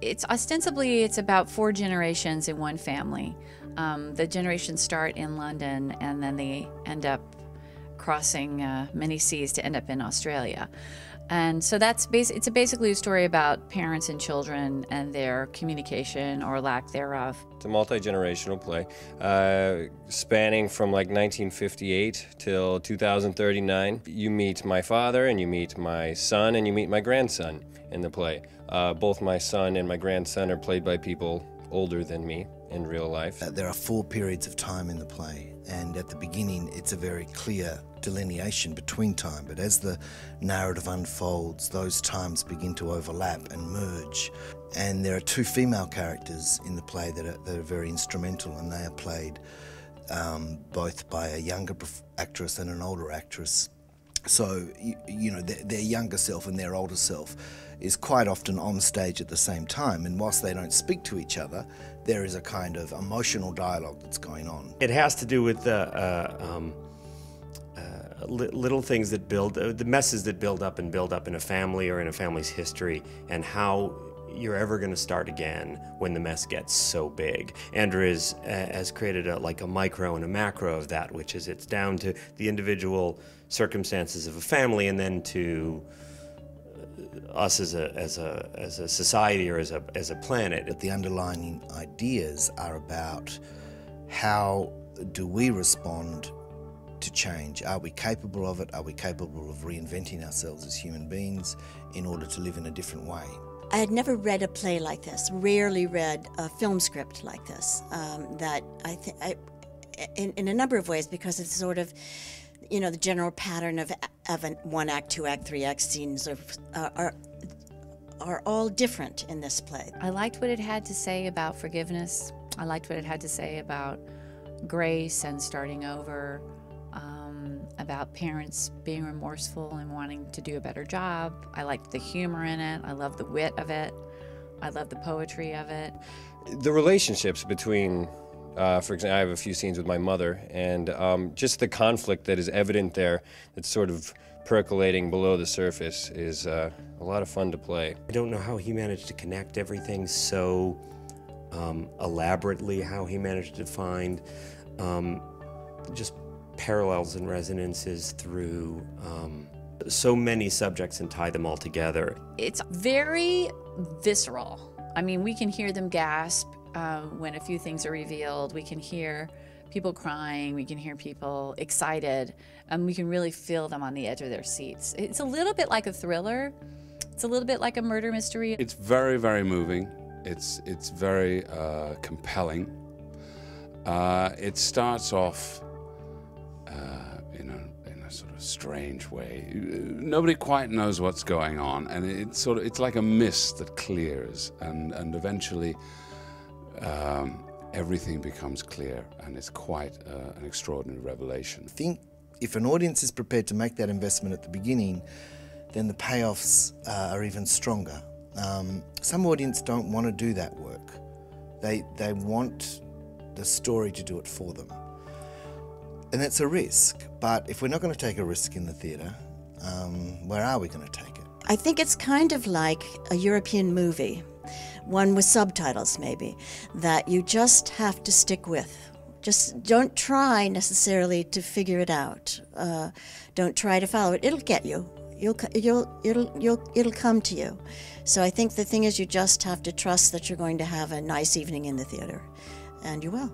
It's ostensibly, it's about 4 generations in one family. The generations start in London, and then they end up crossing many seas to end up in Australia. And so it's basically a story about parents and children and their communication or lack thereof. It's a multi-generational play, spanning from like 1958 till 2039. You meet my father, and you meet my son, and you meet my grandson in the play. Both my son and my grandson are played by people older than me in real life. There are 4 periods of time in the play, and at the beginning it's a very clear delineation between time, but as the narrative unfolds, those times begin to overlap and merge. And there are 2 female characters in the play that are very instrumental, and they are played both by a younger actress and an older actress. So, you know, their younger self and their older self is quite often on stage at the same time, and whilst they don't speak to each other, there is a kind of emotional dialogue that's going on. It has to do with little things that build, the messes that build up in a family or in a family's history, and how you're ever going to start again when the mess gets so big. Andrew has created like a micro and a macro of that, which is it's down to the individual circumstances of a family, and then to us as a society or as a planet. But the underlying ideas are about how do we respond to change? Are we capable of it? Are we capable of reinventing ourselves as human beings in order to live in a different way? I had never read a play like this, rarely read a film script like this, that in a number of ways, because it's sort of, you know, the general pattern of an 1 act, 2 act, 3 act scenes are all different in this play. I liked what it had to say about forgiveness. I liked what it had to say about grace and starting over, about parents being remorseful and wanting to do a better job. I liked the humor in it. I love the wit of it. I love the poetry of it. The relationships between, for example, I have a few scenes with my mother, and just the conflict that is evident there, that's sort of percolating below the surface, is a lot of fun to play. I don't know how he managed to connect everything so elaborately, how he managed to find just parallels and resonances through so many subjects and tie them all together. It's very visceral. I mean, we can hear them gasp when a few things are revealed. We can hear people crying, we can hear people excited, and we can really feel them on the edge of their seats. It's a little bit like a thriller. It's a little bit like a murder mystery. It's very, very moving. It's very compelling. It starts off in a sort of strange way. Nobody quite knows what's going on, and it's like a mist that clears, and eventually everything becomes clear, and it's quite an extraordinary revelation. I think if an audience is prepared to make that investment at the beginning, then the payoffs are even stronger. Some audience don't want to do that work. They want the story to do it for them. And that's a risk, but if we're not going to take a risk in the theatre, where are we going to take it? I think it's kind of like a European movie, one with subtitles maybe, that you just have to stick with. Just don't try necessarily to figure it out. Don't try to follow it. It'll get you. It'll come to you. So I think the thing is, you just have to trust that you're going to have a nice evening in the theatre, and you will.